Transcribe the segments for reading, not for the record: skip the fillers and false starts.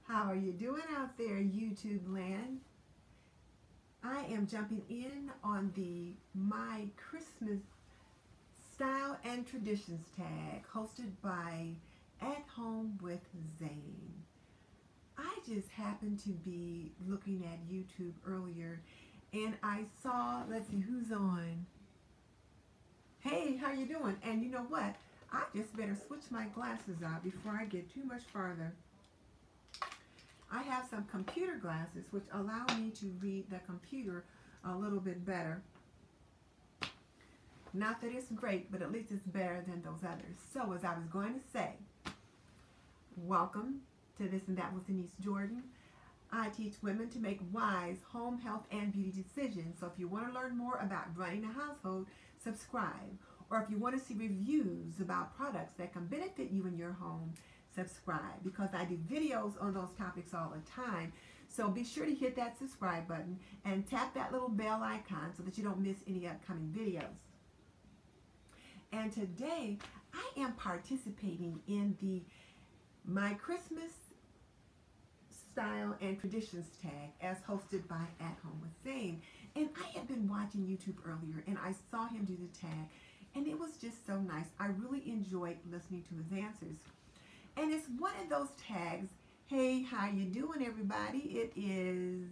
How are you doing out there, YouTube land? I am jumping in on the My Christmas Style and Traditions tag hosted by At Home with Zane. I just happened to be looking at YouTube earlier and I saw, let's see who's on. Hey, how you doing? And you know what? I just better switch my glasses out before I get too much farther. I have some computer glasses which allow me to read the computer a little bit better. Not that it's great, but at least it's better than those others. So as I was going to say, welcome to This and That with Denise Jordan. I teach women to make wise home health and beauty decisions. So if you want to learn more about running a household, subscribe. Or if you want to see reviews about products that can benefit you in your home, subscribe, because I do videos on those topics all the time. So be sure to hit that subscribe button and tap that little bell icon so that you don't miss any upcoming videos. And today I am participating in the My Christmas Style and Traditions tag as hosted by At Home with Zane. And I had been watching YouTube earlier and I saw him do the tag and it was just so nice. I really enjoyed listening to his answers. And it's one of those tags. Hey, how you doing, everybody? It is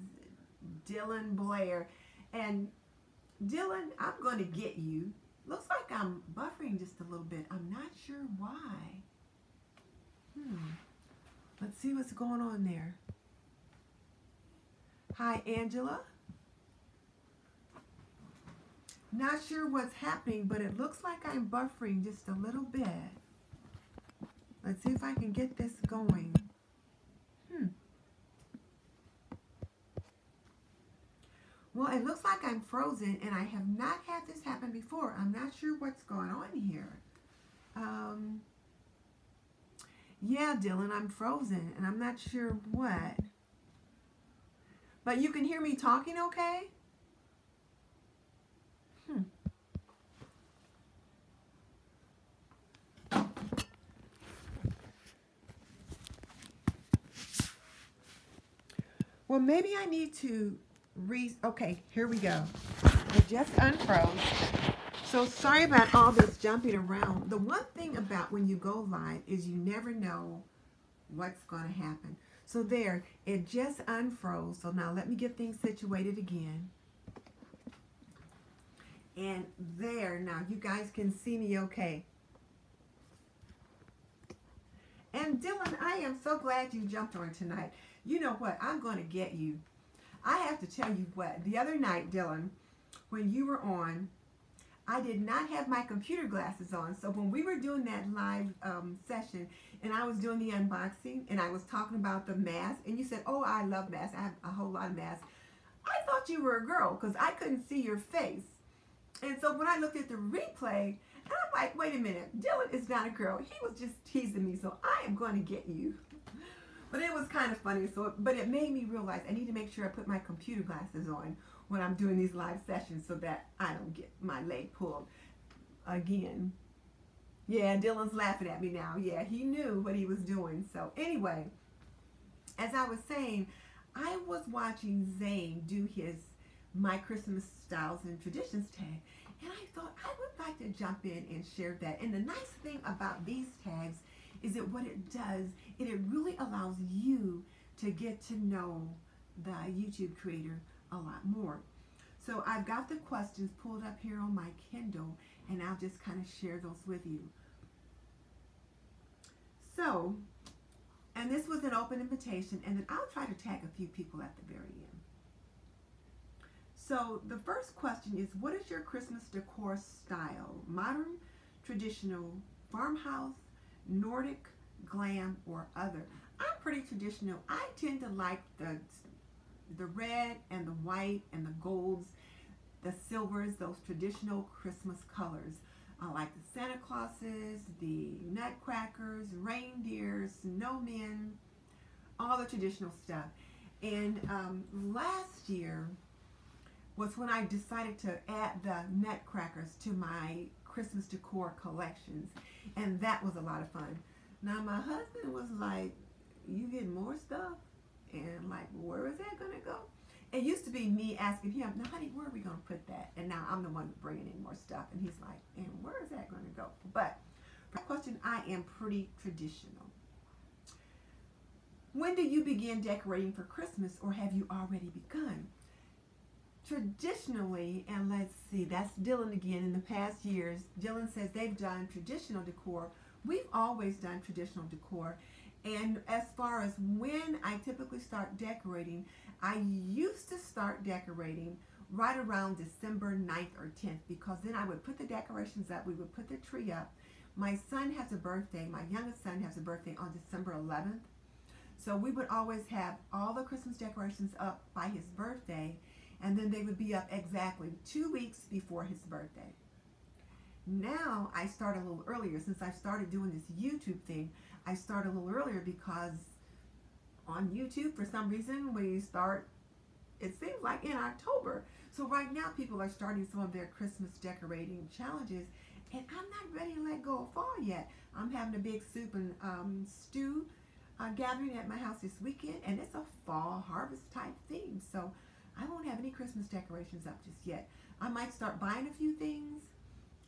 Dylan Blair. And Dylan, I'm going to get you. Looks like I'm buffering just a little bit. I'm not sure why. Let's see what's going on there. Hi, Angela. Not sure what's happening, but it looks like I'm buffering just a little bit. Let's see if I can get this going. Well, it looks like I'm frozen, and I have not had this happen before. I'm not sure what's going on here. Yeah, Dylan, I'm frozen, and I'm not sure what. But you can hear me talking okay? Well, maybe I need to okay, here we go. It just unfroze. So sorry about all this jumping around. The one thing about when you go live is you never know what's going to happen. So there, it just unfroze. So now let me get things situated again. And there, now you guys can see me okay. And Dylan, I am so glad you jumped on tonight. You know what? I'm going to get you. I have to tell you what. The other night, Dylan, when you were on, I did not have my computer glasses on. So when we were doing that live session and I was doing the unboxing and I was talking about the mask and you said, oh, I love masks. I have a whole lot of masks. I thought you were a girl because I couldn't see your face. And so when I looked at the replay, and I'm like, wait a minute, Dylan is not a girl. He was just teasing me, so I am going to get you. But it was kind of funny, but it made me realize I need to make sure I put my computer glasses on when I'm doing these live sessions so that I don't get my leg pulled again. Yeah, Dylan's laughing at me now. Yeah, he knew what he was doing. So anyway, as I was saying, I was watching Zane do his My Christmas Styles and Traditions tag, and I thought I would like to jump in and share that. And the nice thing about these tags is that what it does, it really allows you to get to know the YouTube creator a lot more. So I've got the questions pulled up here on my Kindle, and I'll just kind of share those with you. So, and this was an open invitation, and then I'll try to tag a few people at the very end. So the first question is, what is your Christmas decor style? Modern, traditional, farmhouse, Nordic, glam, or other? I'm pretty traditional. I tend to like the red and the white and the golds, the silvers, those traditional Christmas colors. I like the Santa Clauses, the nutcrackers, reindeers, snowmen, all the traditional stuff. And last year was when I decided to add the nutcrackers to my Christmas decor collections, and that was a lot of fun. Now my husband was like, you get more stuff? And like, where is that going to go? It used to be me asking him, now honey, where are we going to put that? And now I'm the one bringing in more stuff. And he's like, and where is that going to go? But for that question, I am pretty traditional. When do you begin decorating for Christmas, or have you already begun? Traditionally, and let's see, that's Dylan again. In the past years, Dylan says they've done traditional decor. We've always done traditional decor. And as far as when I typically start decorating, I used to start decorating right around December 9th or 10th, because then I would put the decorations up. We would put the tree up. My son has a birthday. My youngest son has a birthday on December 11th. So we would always have all the Christmas decorations up by his birthday, and then they would be up exactly 2 weeks before his birthday. Now I start a little earlier. Since I started doing this YouTube thing, I start a little earlier because on YouTube, for some reason, we start, it seems like in October. So right now people are starting some of their Christmas decorating challenges, and I'm not ready to let go of fall yet. I'm having a big soup and stew gathering at my house this weekend, and it's a fall harvest type theme. So I won't have any Christmas decorations up just yet. I might start buying a few things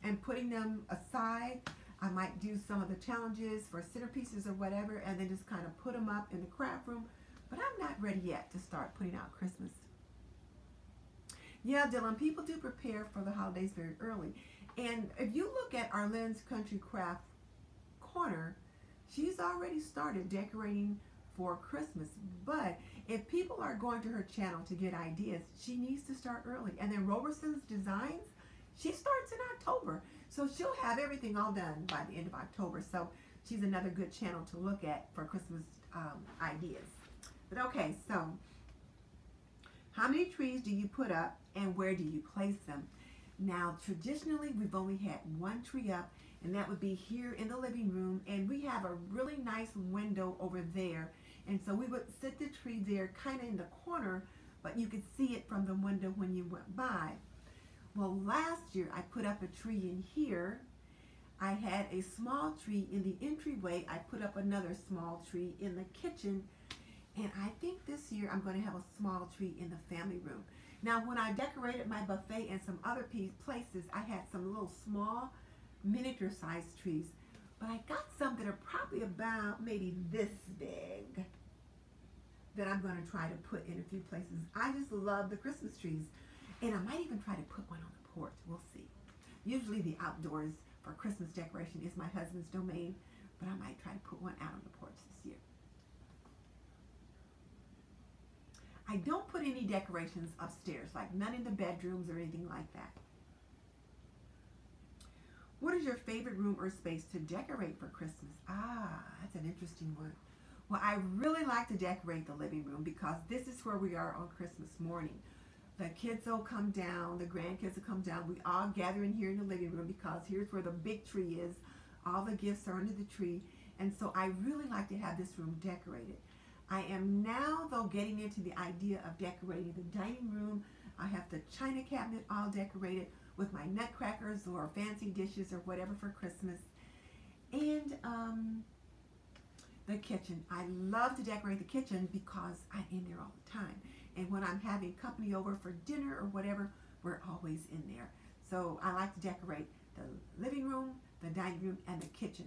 and putting them aside. I might do some of the challenges for centerpieces or whatever, and then just kind of put them up in the craft room. But I'm not ready yet to start putting out Christmas. Yeah, Dylan, people do prepare for the holidays very early. And if you look at Arlene's Country Craft Corner, she's already started decorating for Christmas. But if people are going to her channel to get ideas, she needs to start early. And then Roberson's Designs, she starts in October. So she'll have everything all done by the end of October. So she's another good channel to look at for Christmas ideas. But okay, so how many trees do you put up and where do you place them? Now, traditionally, we've only had one tree up, and that would be here in the living room. And we have a really nice window over there. And so we would set the tree there kind of in the corner, but you could see it from the window when you went by. Well, last year I put up a tree in here. I had a small tree in the entryway. I put up another small tree in the kitchen. And I think this year I'm going to have a small tree in the family room. Now, when I decorated my buffet and some other places, I had some little small miniature sized trees. But I got some that are probably about maybe this big that I'm going to try to put in a few places. I just love the Christmas trees. And I might even try to put one on the porch. We'll see. Usually the outdoors for Christmas decoration is my husband's domain, but I might try to put one out on the porch this year. I don't put any decorations upstairs, like none in the bedrooms or anything like that. What is your favorite room or space to decorate for Christmas? Ah, that's an interesting one. Well, I really like to decorate the living room because this is where we are on Christmas morning. The kids will come down, the grandkids will come down. We all gather in here in the living room because here's where the big tree is. All the gifts are under the tree. And so I really like to have this room decorated. I am now, though, getting into the idea of decorating the dining room. I have the china cabinet all decorated with my nutcrackers or fancy dishes or whatever for Christmas. And the kitchen. I love to decorate the kitchen because I'm in there all the time. And when I'm having company over for dinner or whatever, we're always in there. So I like to decorate the living room, the dining room, and the kitchen.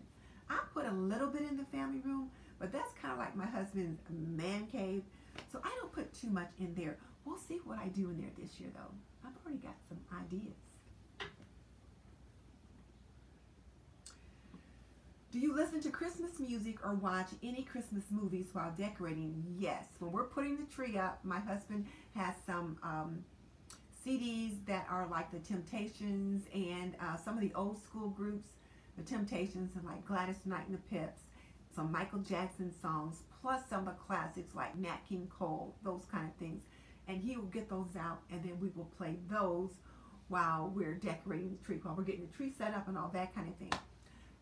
I put a little bit in the family room, but that's kind of like my husband's man cave. So I don't put too much in there. We'll see what I do in there this year, though. I've already got some ideas. Do you listen to Christmas music or watch any Christmas movies while decorating? Yes. When we're putting the tree up, my husband has some CDs that are like the Temptations and some of the old school groups, the Temptations and like Gladys Knight and the Pips, some Michael Jackson songs, plus some of the classics like Nat King Cole, those kind of things. And he will get those out, and then we will play those while we're decorating the tree, while we're getting the tree set up and all that kind of thing.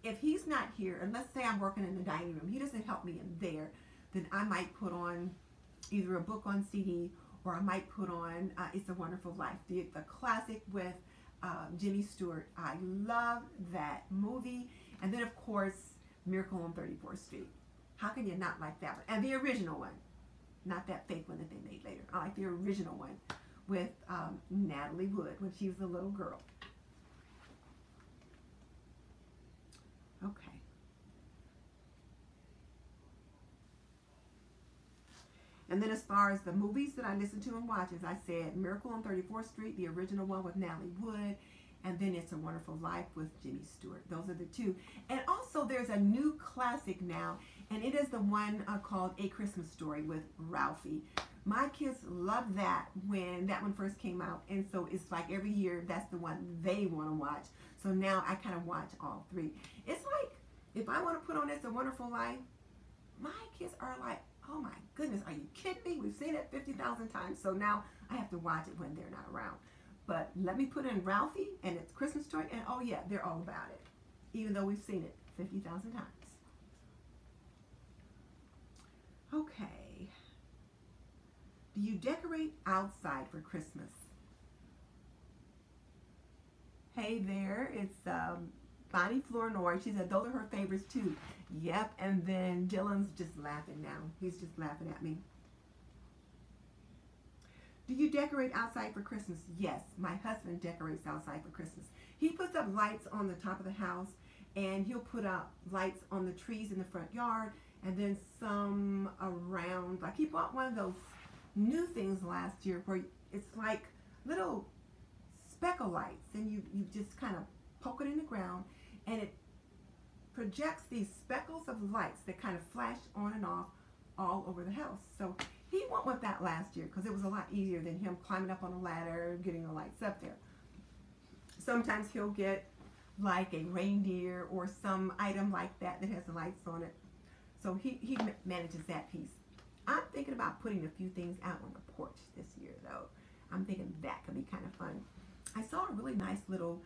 If he's not here, and let's say I'm working in the dining room, he doesn't help me in there, then I might put on either a book on CD, or I might put on It's a Wonderful Life, the classic with Jimmy Stewart. I love that movie. And then, of course, Miracle on 34th Street. How can you not like that one? And the original one, not that fake one that they made later. I like the original one with Natalie Wood when she was a little girl. Okay. And then as far as the movies that I listen to and watch, as I said, Miracle on 34th Street, the original one with Natalie Wood, and then It's a Wonderful Life with Jimmy Stewart. Those are the two. And also there's a new classic now, and it is the one called A Christmas Story with Ralphie. My kids loved that when that one first came out, and so it's like every year that's the one they want to watch. So now I kind of watch all three. It's like if I want to put on It's a Wonderful Life, my kids are like, oh my goodness, are you kidding me? We've seen it 50,000 times, so now I have to watch it when they're not around. But let me put in Ralphie and It's Christmas Story, and oh yeah, they're all about it, even though we've seen it 50,000 times. Okay. Do you decorate outside for Christmas? Hey there, it's Bonnie Flournoy. She said those are her favorites too. Yep, and then Dylan's just laughing now. He's just laughing at me. Do you decorate outside for Christmas? Yes, my husband decorates outside for Christmas. He puts up lights on the top of the house, and he'll put up lights on the trees in the front yard, and then some around. Like he bought one of those new things last year where it's like little speckle lights, and you just kind of poke it in the ground, and it projects these speckles of lights that kind of flash on and off all over the house. So he went with that last year because it was a lot easier than him climbing up on a ladder and getting the lights up there. Sometimes he'll get like a reindeer or some item like that that has the lights on it. So he manages that piece. I'm thinking about putting a few things out on the porch this year though. I'm thinking that could be kind of fun. I saw a really nice little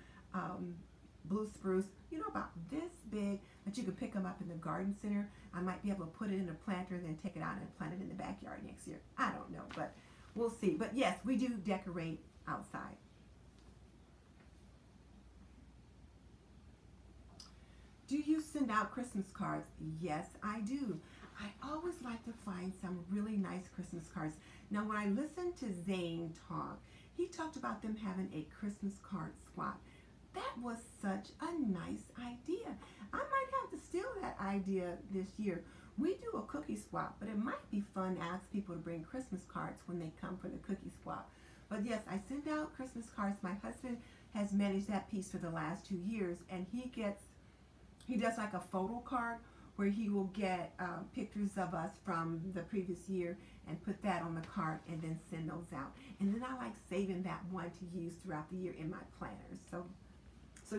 blue spruce, you know, about this big, that you could pick them up in the garden center. I might be able to put it in a planter and then take it out and plant it in the backyard next year. I don't know, but we'll see. But yes, we do decorate outside. Do you send out Christmas cards? Yes, I do. I always like to find some really nice Christmas cards. Now, when I listened to Zane talk, he talked about them having a Christmas card swap. That was such a nice idea. I might have to steal that idea this year. We do a cookie swap, but it might be fun to ask people to bring Christmas cards when they come for the cookie swap. But yes, I send out Christmas cards. My husband has managed that piece for the last 2 years, and he does like a photo card where he will get pictures of us from the previous year and put that on the card and then send those out. And then I like saving that one to use throughout the year in my planners. So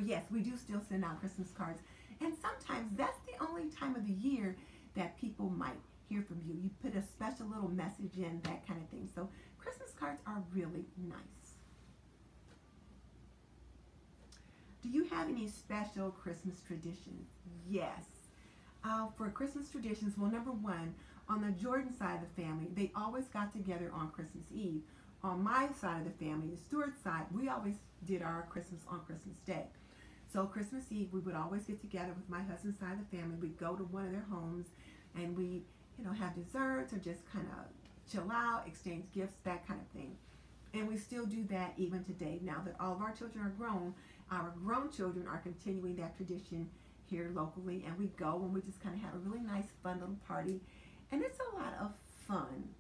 yes, we do still send out Christmas cards. And sometimes that's the only time of the year that people might hear from you. You put a special little message in, that kind of thing. So Christmas cards are really nice. Do you have any special Christmas traditions? Yes. For Christmas traditions, well, number one, on the Jordan side of the family, they always got together on Christmas Eve. On my side of the family, the Stewart side, we always did our Christmas on Christmas Day. So Christmas Eve, we would always get together with my husband's side of the family. We'd go to one of their homes, and we, have desserts or just kind of chill out, exchange gifts, that kind of thing. And we still do that even today. Now that all of our children are grown, our grown children are continuing that tradition here locally, and we go and we just kind of have a really nice, fun little party, and it's a lot of fun.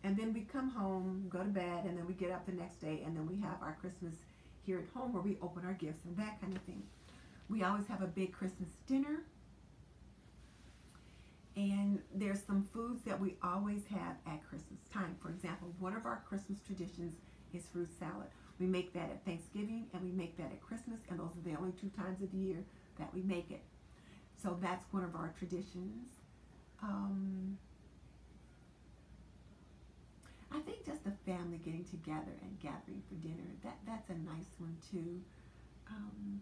And then we come home, go to bed, and then we get up the next day, and then we have our Christmas here at home where we open our gifts and that kind of thing. We always have a big Christmas dinner, and there's some foods that we always have at Christmas time. For example, one of our Christmas traditions is fruit salad. We make that at Thanksgiving and we make that at Christmas, and those are the only 2 times of the year that we make it. So that's one of our traditions. I think just the family getting together and gathering for dinner, that's a nice one too.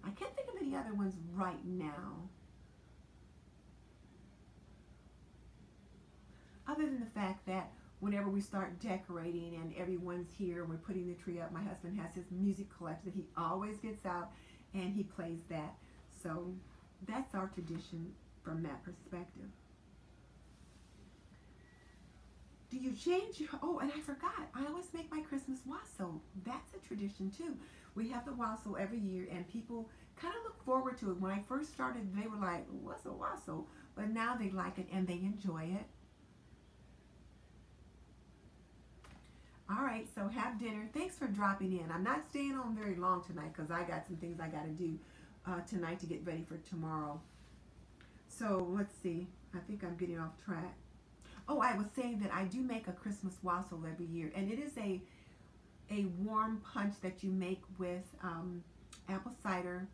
I can't think of any other ones right now. Other than the fact that whenever we start decorating and everyone's here, we're putting the tree up, my husband has his music collection that he always gets out and he plays that. So that's our tradition from that perspective. Do you change your, oh, and I forgot, I always make my Christmas wassail. That's a tradition too. We have the wassail every year, and people kind of look forward to it. When I first started, they were like, what's a wassail? But now they like it and they enjoy it. All right, so have dinner. Thanks for dropping in. I'm not staying on very long tonight because I got some things I got to do tonight to get ready for tomorrow. So let's see. I think I'm getting off track. Oh, I was saying that I do make a Christmas wassail every year, and it is a warm punch that you make with apple cider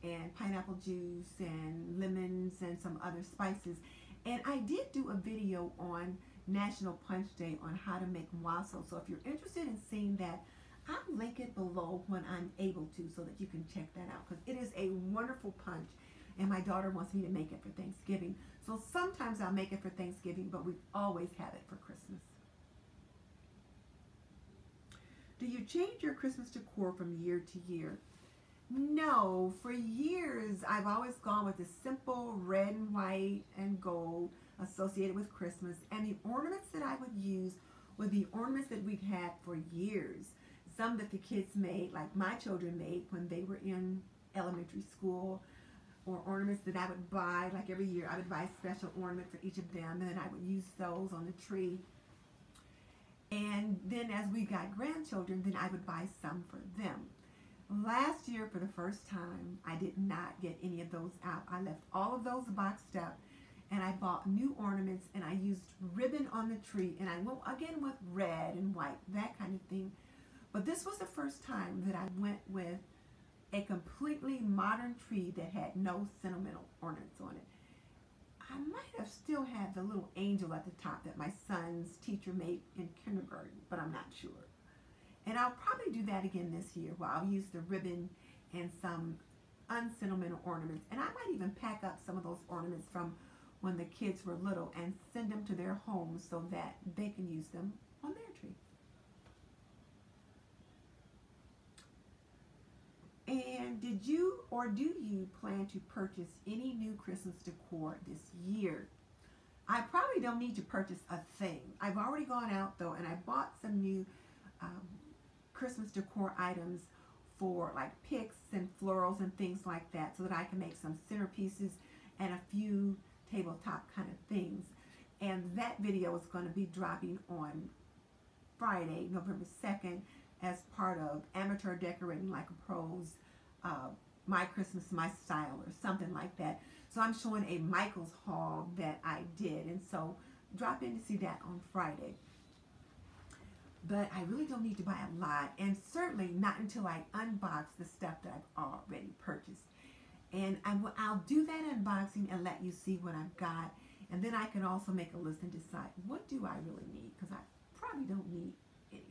and pineapple juice and lemons and some other spices. And I did do a video on National Punch Day on how to make wassail. So if you're interested in seeing that, I'll link it below when I'm able to so that you can check that out, because it is a wonderful punch. And my daughter wants me to make it for Thanksgiving. So sometimes I'll make it for Thanksgiving, but we always have it for Christmas. Do you change your Christmas decor from year to year? No, for years I've always gone with the simple red and white and gold associated with Christmas, and the ornaments that I would use were the ornaments that we've had for years. Some that the kids made, like my children made when they were in elementary school, or ornaments that I would buy, like every year I would buy a special ornament for each of them, and then I would use those on the tree. And then as we got grandchildren, then I would buy some for them. Last year, for the first time, I did not get any of those out. I left all of those boxed up, and I bought new ornaments, and I used ribbon on the tree, and I went again with red and white, that kind of thing. But this was the first time that I went with a completely modern tree that had no sentimental ornaments on it. I might have still had the little angel at the top that my son's teacher made in kindergarten, but I'm not sure. And I'll probably do that again this year, where I'll use the ribbon and some unsentimental ornaments. And I might even pack up some of those ornaments from when the kids were little and send them to their homes so that they can use them on their tree. And did you or do you plan to purchase any new Christmas decor this year? I probably don't need to purchase a thing. I've already gone out though, and I bought some new Christmas decor items for like picks and florals and things like that, so that I can make some centerpieces and a few tabletop kind of things. And that video is going to be dropping on Friday, November 2nd, as part of Amateur Decorating Like a Pro's My Christmas, My Style, or something like that. So I'm showing a Michael's haul that I did, and so drop in to see that on Friday. But I really don't need to buy a lot, and certainly not until I unbox the stuff that I've already purchased. And I'll do that unboxing and let you see what I've got, and then I can also make a list and decide, what do I really need, because I probably don't need anything.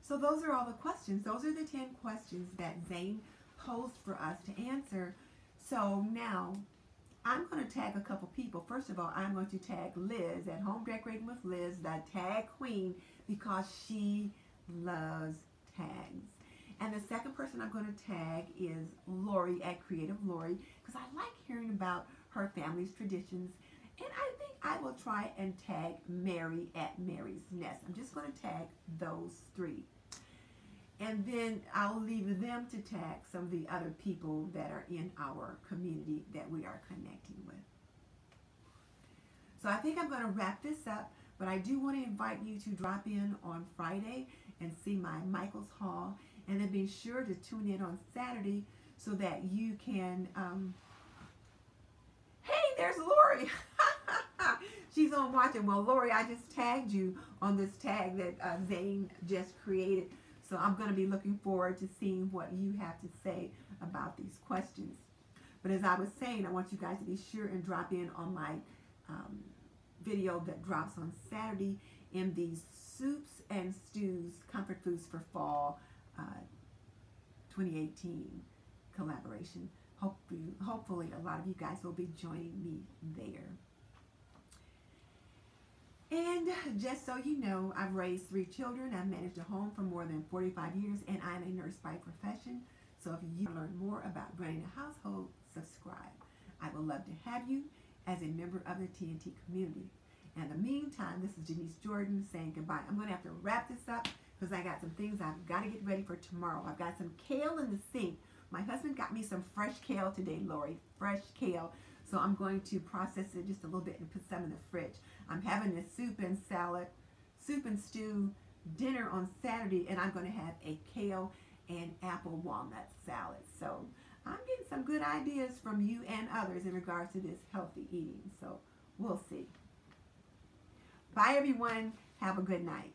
So those are all the questions. Those are the 10 questions that Zane posed for us to answer. So now I'm going to tag a couple people. First of all, I'm going to tag Liz at Home Decorating with Liz, the tag queen, because she loves tags. And the second person I'm going to tag is Lori at Creative Lori, because I like hearing about her family's traditions. And I think I will try and tag Mary at Mary's Nest. I'm just going to tag those three. And then I'll leave them to tag some of the other people that are in our community that we are connecting with. So I think I'm going to wrap this up, but I do want to invite you to drop in on Friday and see my Michael's haul, and then be sure to tune in on Saturday so that you can, hey, there's Lori. She's on watching. Well, Lori, I just tagged you on this tag that Zane just created. So I'm going to be looking forward to seeing what you have to say about these questions. But as I was saying, I want you guys to be sure and drop in on my video that drops on Saturday in these Soups and Stews Comfort Foods for Fall 2018 collaboration. Hopefully a lot of you guys will be joining me there. And just so you know, I've raised 3 children. I've managed a home for more than 45 years, and I'm a nurse by profession. So if you learn more about running a household, subscribe. I would love to have you as a member of the TNT community. In the meantime, this is Denise Jordan saying goodbye. I'm going to have to wrap this up because I got some things I've got to get ready for tomorrow. I've got some kale in the sink. My husband got me some fresh kale today, Lori, fresh kale. So I'm going to process it just a little bit and put some in the fridge. I'm having a soup and stew dinner on Saturday, and I'm going to have a kale and apple walnut salad. So I'm getting some good ideas from you and others in regards to this healthy eating. So we'll see. Bye, everyone. Have a good night.